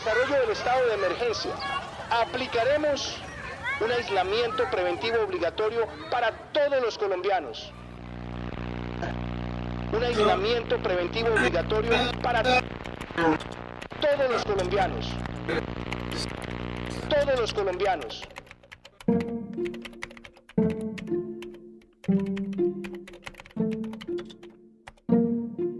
desarrollo del estado de emergencia, aplicaremos un aislamiento preventivo obligatorio para todos los colombianos. Un aislamiento preventivo obligatorio para todos los colombianos. Todos los colombianos.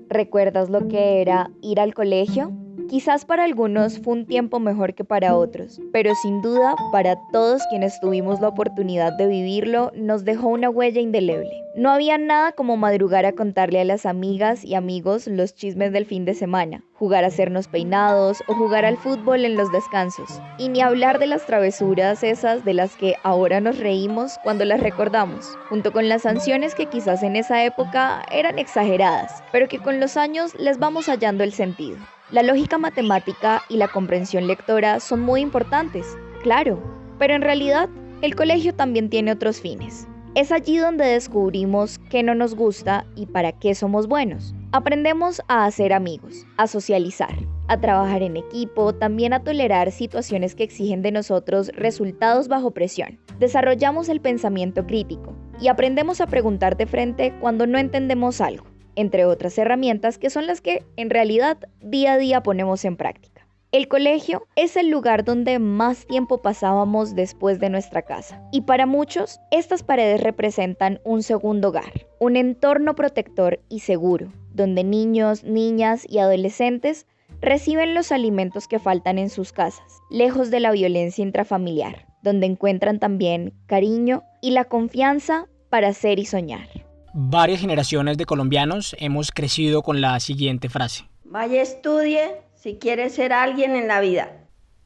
¿Recuerdas lo que era ir al colegio? Quizás para algunos fue un tiempo mejor que para otros, pero sin duda para todos quienes tuvimos la oportunidad de vivirlo, nos dejó una huella indeleble. No había nada como madrugar a contarle a las amigas y amigos los chismes del fin de semana, jugar a hacernos peinados o jugar al fútbol en los descansos. Y ni hablar de las travesuras esas de las que ahora nos reímos cuando las recordamos, junto con las sanciones que quizás en esa época eran exageradas, pero que con los años les vamos hallando el sentido. La lógica matemática y la comprensión lectora son muy importantes, claro, pero en realidad el colegio también tiene otros fines. Es allí donde descubrimos qué no nos gusta y para qué somos buenos. Aprendemos a hacer amigos, a socializar, a trabajar en equipo, también a tolerar situaciones que exigen de nosotros resultados bajo presión. Desarrollamos el pensamiento crítico y aprendemos a preguntar de frente cuando no entendemos algo, entre otras herramientas que son las que en realidad día a día ponemos en práctica. El colegio es el lugar donde más tiempo pasábamos después de nuestra casa. Y para muchos, estas paredes representan un segundo hogar, un entorno protector y seguro, donde niños, niñas y adolescentes reciben los alimentos que faltan en sus casas, lejos de la violencia intrafamiliar, donde encuentran también cariño y la confianza para ser y soñar. Varias generaciones de colombianos hemos crecido con la siguiente frase: vaya, estudie si quiere ser alguien en la vida.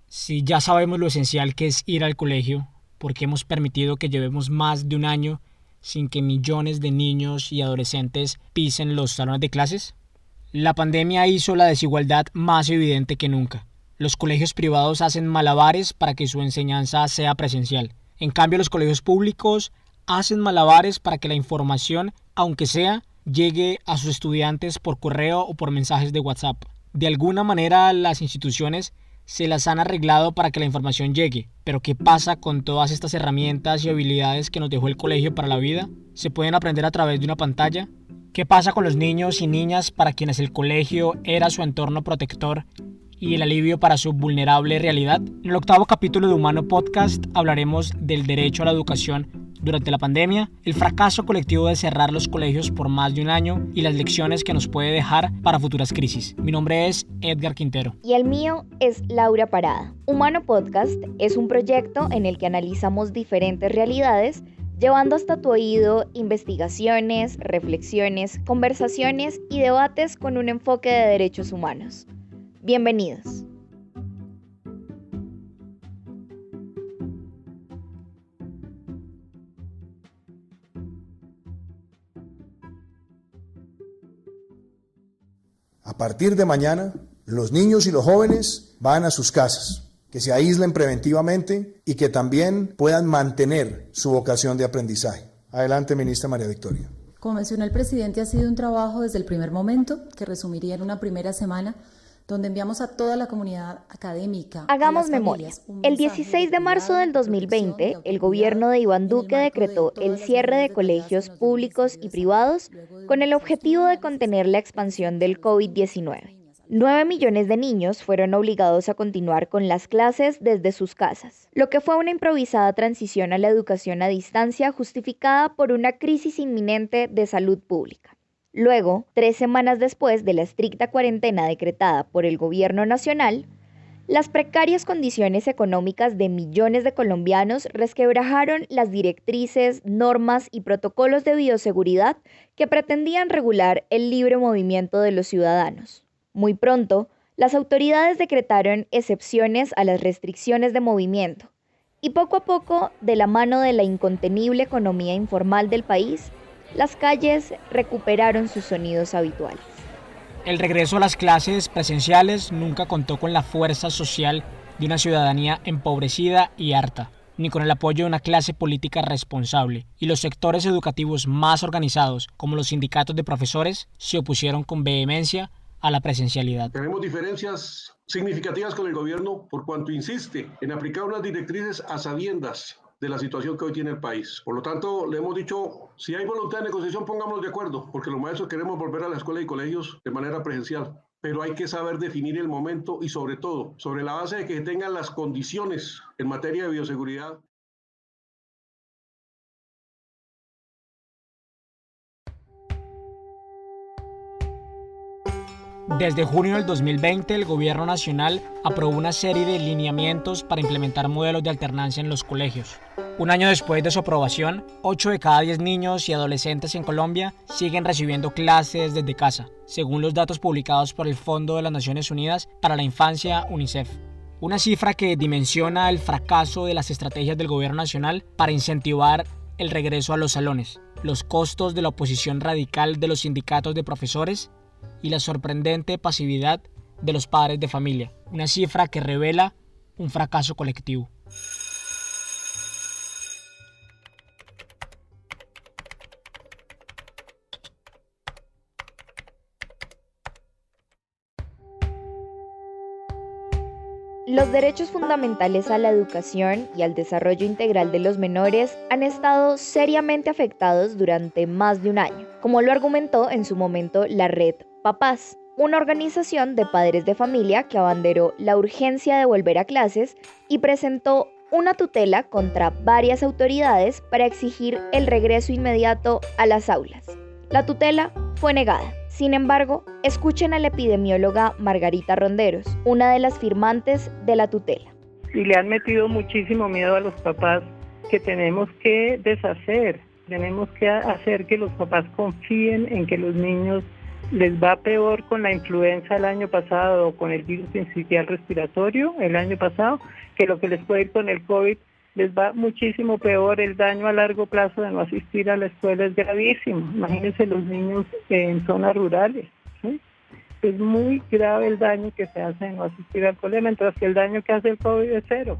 Si ya sabemos lo esencial que es ir al colegio, ¿por qué hemos permitido que llevemos más de un año sin que millones de niños y adolescentes pisen los salones de clases? La pandemia hizo la desigualdad más evidente que nunca. Los colegios privados hacen malabares para que su enseñanza sea presencial. En cambio, los colegios públicos hacen malabares para que la información, aunque sea, llegue a sus estudiantes por correo o por mensajes de WhatsApp. De alguna manera, las instituciones se las han arreglado para que la información llegue. Pero ¿qué pasa con todas estas herramientas y habilidades que nos dejó el colegio para la vida? ¿Se pueden aprender a través de una pantalla? ¿Qué pasa con los niños y niñas para quienes el colegio era su entorno protector y el alivio para su vulnerable realidad? En el 8º capítulo de Humano Podcast hablaremos del derecho a la educación durante la pandemia, el fracaso colectivo de cerrar los colegios por más de un año y las lecciones que nos puede dejar para futuras crisis. Mi nombre es Edgar Quintero. Y el mío es Laura Parada. Humano Podcast es un proyecto en el que analizamos diferentes realidades, llevando hasta tu oído investigaciones, reflexiones, conversaciones y debates con un enfoque de derechos humanos. Bienvenidos. A partir de mañana, los niños y los jóvenes van a sus casas, que se aíslen preventivamente y que también puedan mantener su vocación de aprendizaje. Adelante, ministra María Victoria. Como mencionó el presidente, ha sido un trabajo desde el primer momento, que resumiría en una primera semana, donde enviamos a toda la comunidad académica. Hagamos memoria. El 16 de marzo del 2020, el gobierno de Iván Duque decretó el cierre de colegios públicos y privados con el objetivo de contener la expansión del COVID-19. 9 millones de niños fueron obligados a continuar con las clases desde sus casas, lo que fue una improvisada transición a la educación a distancia justificada por una crisis inminente de salud pública. Luego, 3 semanas después de la estricta cuarentena decretada por el gobierno nacional, las precarias condiciones económicas de millones de colombianos resquebrajaron las directrices, normas y protocolos de bioseguridad que pretendían regular el libre movimiento de los ciudadanos. Muy pronto, las autoridades decretaron excepciones a las restricciones de movimiento, y poco a poco, de la mano de la incontenible economía informal del país, las calles recuperaron sus sonidos habituales. El regreso a las clases presenciales nunca contó con la fuerza social de una ciudadanía empobrecida y harta, ni con el apoyo de una clase política responsable, y los sectores educativos más organizados, como los sindicatos de profesores, se opusieron con vehemencia a la presencialidad. Tenemos diferencias significativas con el gobierno por cuanto insiste en aplicar unas directrices a sabiendas de la situación que hoy tiene el país. Por lo tanto, le hemos dicho, si hay voluntad de negociación, pongámonos de acuerdo, porque los maestros queremos volver a la escuela y colegios de manera presencial. Pero hay que saber definir el momento y sobre todo, sobre la base de que tengan las condiciones en materia de bioseguridad. Desde junio del 2020, el Gobierno Nacional aprobó una serie de lineamientos para implementar modelos de alternancia en los colegios. Un año después de su aprobación, 8 de cada 10 niños y adolescentes en Colombia siguen recibiendo clases desde casa, según los datos publicados por el Fondo de las Naciones Unidas para la Infancia, UNICEF. Una cifra que dimensiona el fracaso de las estrategias del Gobierno Nacional para incentivar el regreso a los salones, los costos de la oposición radical de los sindicatos de profesores y la sorprendente pasividad de los padres de familia, una cifra que revela un fracaso colectivo. Los derechos fundamentales a la educación y al desarrollo integral de los menores han estado seriamente afectados durante más de un año, como lo argumentó en su momento la Red Papás, una organización de padres de familia que abanderó la urgencia de volver a clases y presentó una tutela contra varias autoridades para exigir el regreso inmediato a las aulas. La tutela fue negada. Sin embargo, escuchen a la epidemióloga Margarita Ronderos, una de las firmantes de la tutela. Y le han metido muchísimo miedo a los papás que tenemos que deshacer, tenemos que hacer que los papás confíen en que los niños les va peor con la influenza el año pasado o con el virus sincitial respiratorio el año pasado, que lo que les puede ir con el COVID. Les va muchísimo peor, el daño a largo plazo de no asistir a la escuela es gravísimo. Imagínense los niños en zonas rurales, ¿sí? Es muy grave el daño que se hace de no asistir al colegio, mientras que el daño que hace el COVID es cero.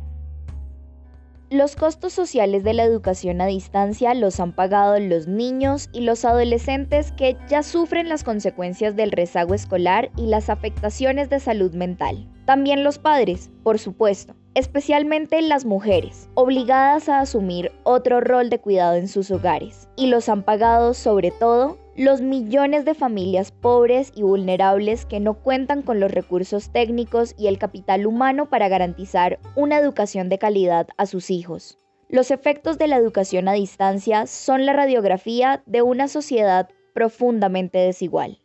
Los costos sociales de la educación a distancia los han pagado los niños y los adolescentes que ya sufren las consecuencias del rezago escolar y las afectaciones de salud mental. También los padres, por supuesto, especialmente las mujeres, obligadas a asumir otro rol de cuidado en sus hogares. Y los han pagado sobre todo los millones de familias pobres y vulnerables que no cuentan con los recursos técnicos y el capital humano para garantizar una educación de calidad a sus hijos. Los efectos de la educación a distancia son la radiografía de una sociedad profundamente desigual.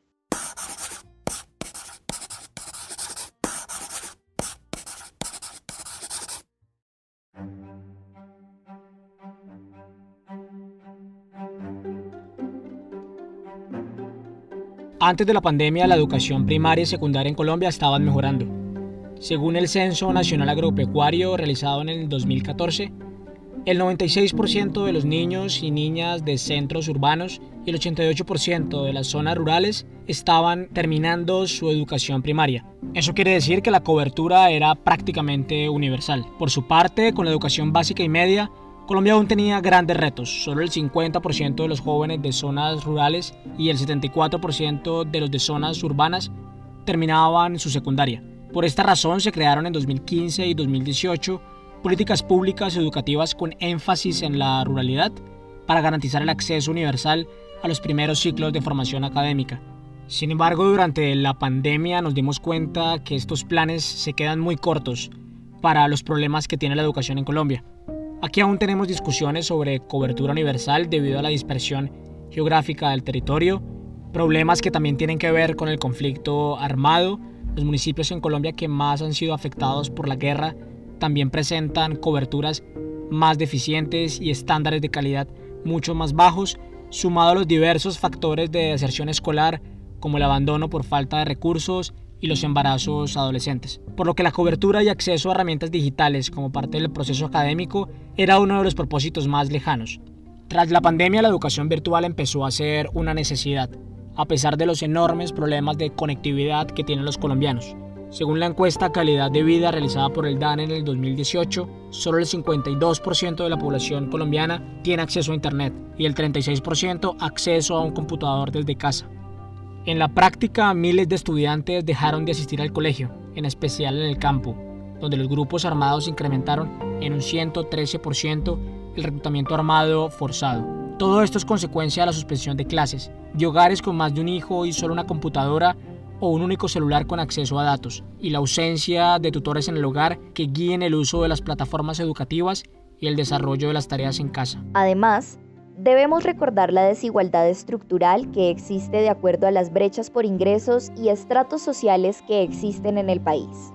Antes de la pandemia, la educación primaria y secundaria en Colombia estaban mejorando. Según el Censo Nacional Agropecuario realizado en el 2014, el 96% de los niños y niñas de centros urbanos y el 88% de las zonas rurales estaban terminando su educación primaria. Eso quiere decir que la cobertura era prácticamente universal. Por su parte, con la educación básica y media, Colombia aún tenía grandes retos. Solo el 50% de los jóvenes de zonas rurales y el 74% de los de zonas urbanas terminaban su secundaria. Por esta razón se crearon en 2015 y 2018 políticas públicas educativas con énfasis en la ruralidad para garantizar el acceso universal a los primeros ciclos de formación académica. Sin embargo, durante la pandemia nos dimos cuenta que estos planes se quedan muy cortos para los problemas que tiene la educación en Colombia. Aquí aún tenemos discusiones sobre cobertura universal debido a la dispersión geográfica del territorio, problemas que también tienen que ver con el conflicto armado. Los municipios en Colombia que más han sido afectados por la guerra también presentan coberturas más deficientes y estándares de calidad mucho más bajos, sumado a los diversos factores de deserción escolar como el abandono por falta de recursos y los embarazos adolescentes. Por lo que la cobertura y acceso a herramientas digitales como parte del proceso académico era uno de los propósitos más lejanos. Tras la pandemia, la educación virtual empezó a ser una necesidad, a pesar de los enormes problemas de conectividad que tienen los colombianos. Según la encuesta Calidad de Vida realizada por el DANE en el 2018, solo el 52% de la población colombiana tiene acceso a Internet y el 36% acceso a un computador desde casa. En la práctica, miles de estudiantes dejaron de asistir al colegio, en especial en el campo, donde los grupos armados incrementaron en un 113% el reclutamiento armado forzado. Todo esto es consecuencia de la suspensión de clases, de hogares con más de un hijo y solo una computadora o un único celular con acceso a datos, y la ausencia de tutores en el hogar que guíen el uso de las plataformas educativas y el desarrollo de las tareas en casa. Además, debemos recordar la desigualdad estructural que existe de acuerdo a las brechas por ingresos y estratos sociales que existen en el país.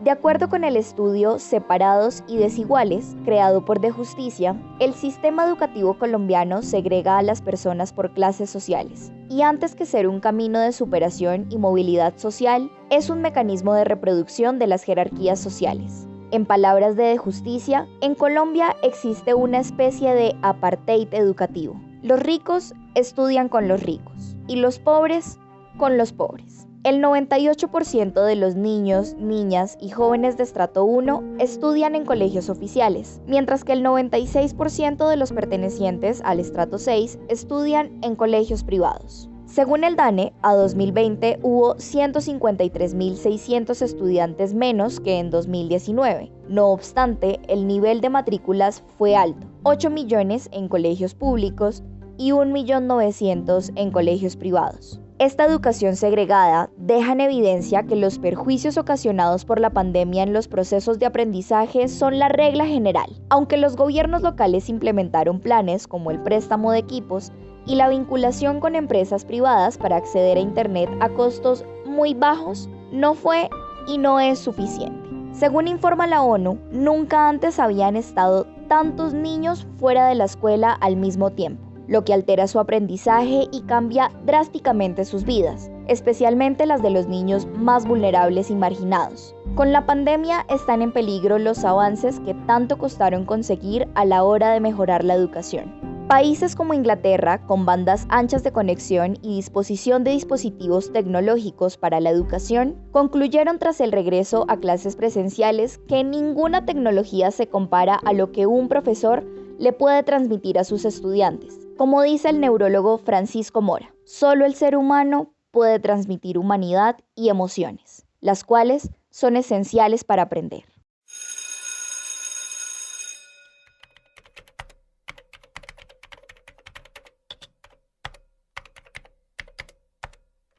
De acuerdo con el estudio Separados y Desiguales, creado por De Justicia, el sistema educativo colombiano segrega a las personas por clases sociales, y antes que ser un camino de superación y movilidad social, es un mecanismo de reproducción de las jerarquías sociales. En palabras de Justicia, en Colombia existe una especie de apartheid educativo. Los ricos estudian con los ricos y los pobres con los pobres. El 98% de los niños, niñas y jóvenes de estrato 1 estudian en colegios oficiales, mientras que el 96% de los pertenecientes al estrato 6 estudian en colegios privados. Según el DANE, a 2020 hubo 153.600 estudiantes menos que en 2019. No obstante, el nivel de matrículas fue alto, 8 millones en colegios públicos y 1.900.000 en colegios privados. Esta educación segregada deja en evidencia que los perjuicios ocasionados por la pandemia en los procesos de aprendizaje son la regla general. Aunque los gobiernos locales implementaron planes como el préstamo de equipos y la vinculación con empresas privadas para acceder a Internet a costos muy bajos, no fue y no es suficiente. Según informa la ONU, nunca antes habían estado tantos niños fuera de la escuela al mismo tiempo, lo que altera su aprendizaje y cambia drásticamente sus vidas, especialmente las de los niños más vulnerables y marginados. Con la pandemia están en peligro los avances que tanto costaron conseguir a la hora de mejorar la educación. Países como Inglaterra, con bandas anchas de conexión y disposición de dispositivos tecnológicos para la educación, concluyeron tras el regreso a clases presenciales que ninguna tecnología se compara a lo que un profesor le puede transmitir a sus estudiantes. Como dice el neurólogo Francisco Mora, solo el ser humano puede transmitir humanidad y emociones, las cuales son esenciales para aprender.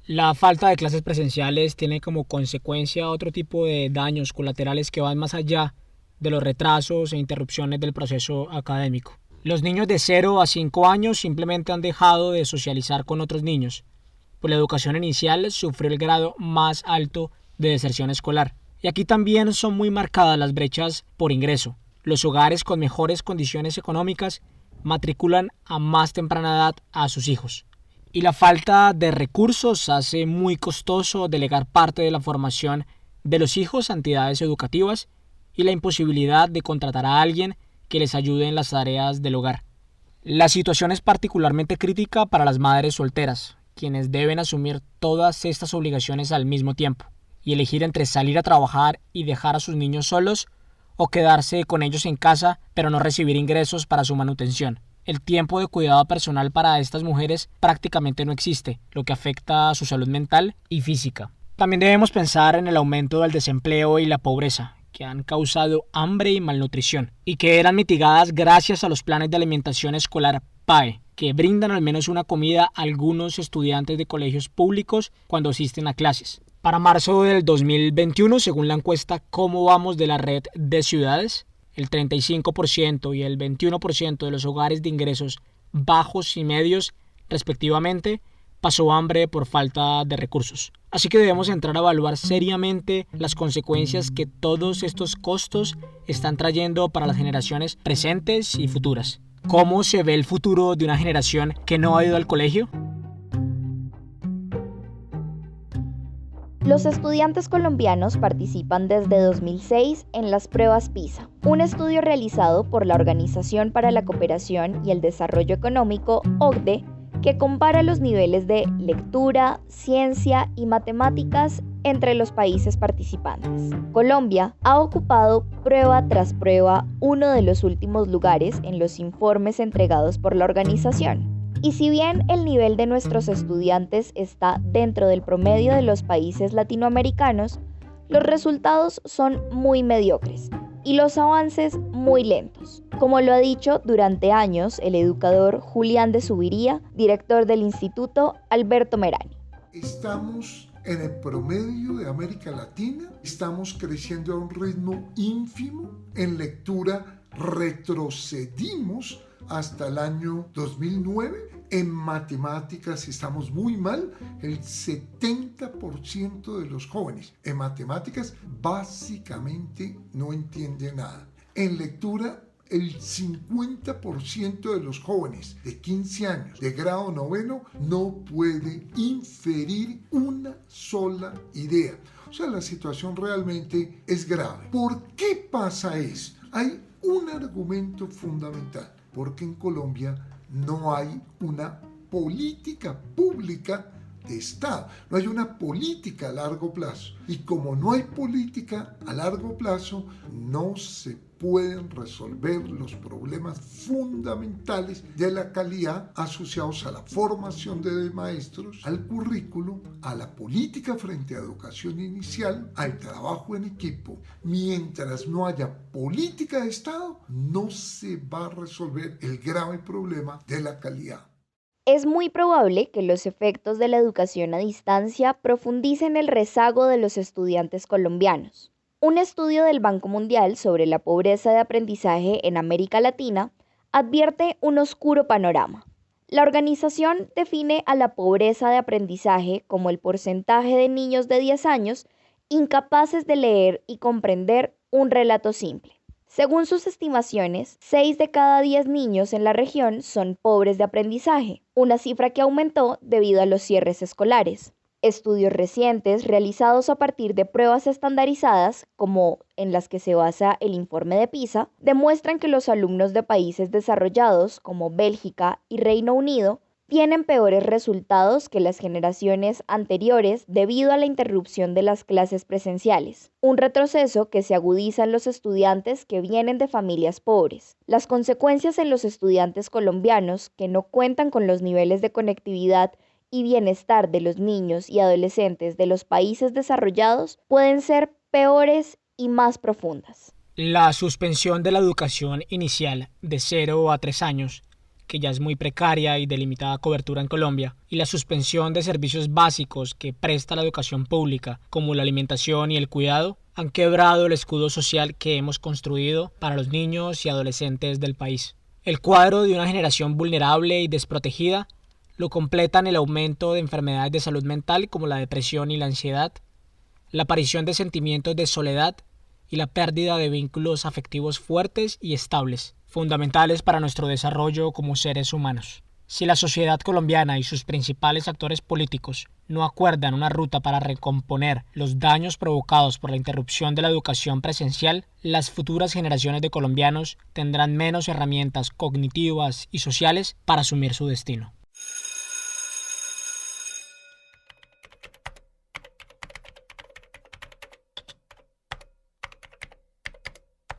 La falta de clases presenciales tiene como consecuencia otro tipo de daños colaterales que van más allá de los retrasos e interrupciones del proceso académico. Los niños de 0 a 5 años simplemente han dejado de socializar con otros niños, pues la educación inicial sufrió el grado más alto de deserción escolar. Y aquí también son muy marcadas las brechas por ingreso. Los hogares con mejores condiciones económicas matriculan a más temprana edad a sus hijos. Y la falta de recursos hace muy costoso delegar parte de la formación de los hijos a entidades educativas y la imposibilidad de contratar a alguien que les ayude en las tareas del hogar. La situación es particularmente crítica para las madres solteras, quienes deben asumir todas estas obligaciones al mismo tiempo y elegir entre salir a trabajar y dejar a sus niños solos o quedarse con ellos en casa pero no recibir ingresos para su manutención. El tiempo de cuidado personal para estas mujeres prácticamente no existe, lo que afecta a su salud mental y física. También debemos pensar en el aumento del desempleo y la pobreza, que han causado hambre y malnutrición, y que eran mitigadas gracias a los planes de alimentación escolar PAE, que brindan al menos una comida a algunos estudiantes de colegios públicos cuando asisten a clases. Para marzo del 2021, según la encuesta ¿Cómo vamos? De la red de ciudades, el 35% y el 21% de los hogares de ingresos bajos y medios, respectivamente, pasó hambre por falta de recursos. Así que debemos entrar a evaluar seriamente las consecuencias que todos estos costos están trayendo para las generaciones presentes y futuras. ¿Cómo se ve el futuro de una generación que no ha ido al colegio? Los estudiantes colombianos participan desde 2006 en las pruebas PISA, un estudio realizado por la Organización para la Cooperación y el Desarrollo Económico, OCDE, que compara los niveles de lectura, ciencia y matemáticas entre los países participantes. Colombia ha ocupado prueba tras prueba uno de los últimos lugares en los informes entregados por la organización. Y si bien el nivel de nuestros estudiantes está dentro del promedio de los países latinoamericanos, los resultados son muy mediocres y los avances muy lentos, como lo ha dicho durante años el educador Julián de Zuviría, director del Instituto Alberto Merani. Estamos en el promedio de América Latina, estamos creciendo a un ritmo ínfimo. En lectura retrocedimos hasta el año 2009. En matemáticas estamos muy mal. El 70% de los jóvenes en matemáticas básicamente no entiende nada. En lectura, el 50% de los jóvenes de 15 años de grado noveno no puede inferir una sola idea. O sea, la situación realmente es grave. ¿Por qué pasa eso? Hay un argumento fundamental, porque en Colombia no hay una política pública de Estado, no hay una política a largo plazo. Y como no hay política a largo plazo, no se pueden resolver los problemas fundamentales de la calidad asociados a la formación de maestros, al currículo, a la política frente a educación inicial, al trabajo en equipo. Mientras no haya política de Estado, no se va a resolver el grave problema de la calidad. Es muy probable que los efectos de la educación a distancia profundicen el rezago de los estudiantes colombianos. Un estudio del Banco Mundial sobre la pobreza de aprendizaje en América Latina advierte un oscuro panorama. La organización define a la pobreza de aprendizaje como el porcentaje de niños de 10 años incapaces de leer y comprender un relato simple. Según sus estimaciones, 6 de cada 10 niños en la región son pobres de aprendizaje, una cifra que aumentó debido a los cierres escolares. Estudios recientes realizados a partir de pruebas estandarizadas, como en las que se basa el informe de PISA, demuestran que los alumnos de países desarrollados como Bélgica y Reino Unido tienen peores resultados que las generaciones anteriores debido a la interrupción de las clases presenciales, un retroceso que se agudiza en los estudiantes que vienen de familias pobres. Las consecuencias en los estudiantes colombianos que no cuentan con los niveles de conectividad y bienestar de los niños y adolescentes de los países desarrollados pueden ser peores y más profundas. La suspensión de la educación inicial de 0 a 3 años, que ya es muy precaria y de limitada cobertura en Colombia, y la suspensión de servicios básicos que presta la educación pública, como la alimentación y el cuidado, han quebrado el escudo social que hemos construido para los niños y adolescentes del país. El cuadro de una generación vulnerable y desprotegida lo completan el aumento de enfermedades de salud mental como la depresión y la ansiedad, la aparición de sentimientos de soledad y la pérdida de vínculos afectivos fuertes y estables, fundamentales para nuestro desarrollo como seres humanos. Si la sociedad colombiana y sus principales actores políticos no acuerdan una ruta para recomponer los daños provocados por la interrupción de la educación presencial, las futuras generaciones de colombianos tendrán menos herramientas cognitivas y sociales para asumir su destino.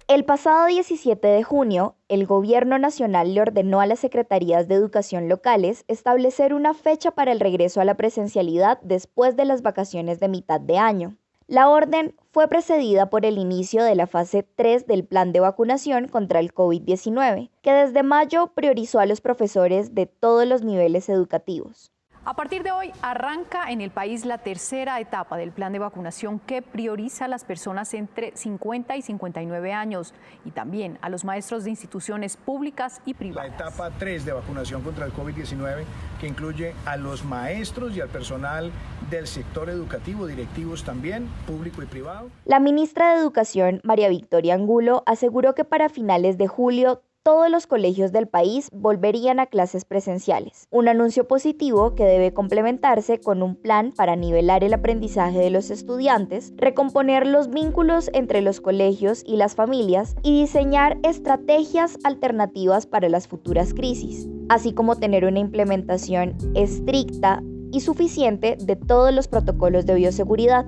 El pasado 17 de junio, el Gobierno Nacional le ordenó a las Secretarías de Educación locales establecer una fecha para el regreso a la presencialidad después de las vacaciones de mitad de año. La orden fue precedida por el inicio de la fase 3 del plan de vacunación contra el COVID-19, que desde mayo priorizó a los profesores de todos los niveles educativos. A partir de hoy arranca en el país la tercera etapa del plan de vacunación que prioriza a las personas entre 50 y 59 años y también a los maestros de instituciones públicas y privadas. La etapa 3 de vacunación contra el COVID-19 que incluye a los maestros y al personal del sector educativo, directivos también, público y privado. La ministra de Educación, María Victoria Angulo, aseguró que para finales de julio todos los colegios del país volverían a clases presenciales, un anuncio positivo que debe complementarse con un plan para nivelar el aprendizaje de los estudiantes, recomponer los vínculos entre los colegios y las familias y diseñar estrategias alternativas para las futuras crisis, así como tener una implementación estricta y suficiente de todos los protocolos de bioseguridad.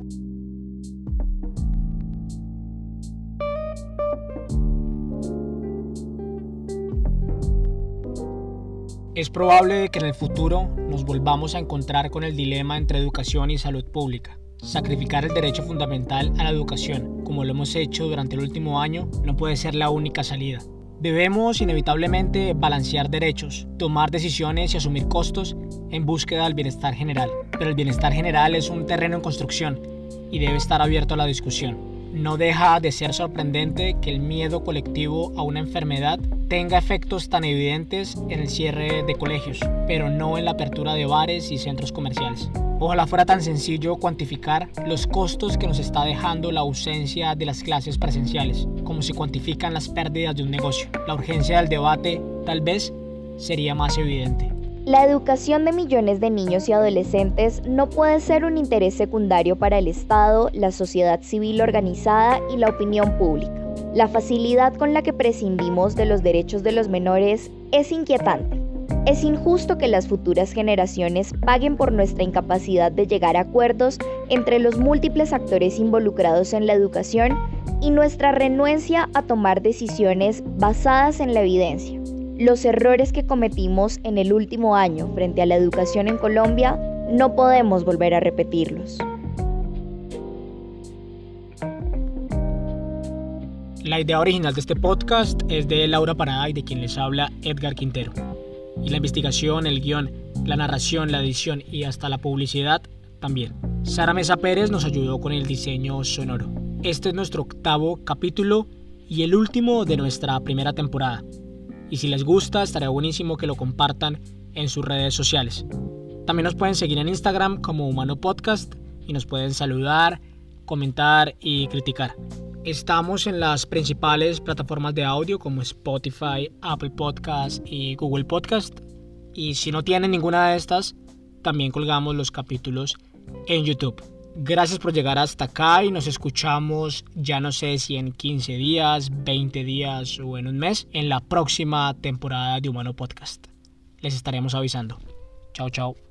Es probable que en el futuro nos volvamos a encontrar con el dilema entre educación y salud pública. Sacrificar el derecho fundamental a la educación, como lo hemos hecho durante el último año, no puede ser la única salida. Debemos inevitablemente balancear derechos, tomar decisiones y asumir costos en búsqueda del bienestar general. Pero el bienestar general es un terreno en construcción y debe estar abierto a la discusión. No deja de ser sorprendente que el miedo colectivo a una enfermedad tenga efectos tan evidentes en el cierre de colegios, pero no en la apertura de bares y centros comerciales. Ojalá fuera tan sencillo cuantificar los costos que nos está dejando la ausencia de las clases presenciales, como se cuantifican las pérdidas de un negocio. La urgencia del debate tal vez sería más evidente. La educación de millones de niños y adolescentes no puede ser un interés secundario para el Estado, la sociedad civil organizada y la opinión pública. La facilidad con la que prescindimos de los derechos de los menores es inquietante. Es injusto que las futuras generaciones paguen por nuestra incapacidad de llegar a acuerdos entre los múltiples actores involucrados en la educación y nuestra renuencia a tomar decisiones basadas en la evidencia. Los errores que cometimos en el último año frente a la educación en Colombia no podemos volver a repetirlos. La idea original de este podcast es de Laura Parada y de quien les habla Edgar Quintero. Y la investigación, el guión, la narración, la edición y hasta la publicidad también. Sara Mesa Pérez nos ayudó con el diseño sonoro. Este es nuestro 8º capítulo y el último de nuestra primera temporada. Y si les gusta, estaría buenísimo que lo compartan en sus redes sociales. También nos pueden seguir en Instagram como Humano Podcast y nos pueden saludar, comentar y criticar. Estamos en las principales plataformas de audio como Spotify, Apple Podcast y Google Podcast. Y si no tienen ninguna de estas, también colgamos los capítulos en YouTube. Gracias por llegar hasta acá y nos escuchamos, ya no sé si en 15 días, 20 días o en un mes, en la próxima temporada de Humano Podcast. Les estaremos avisando. Chao, chao.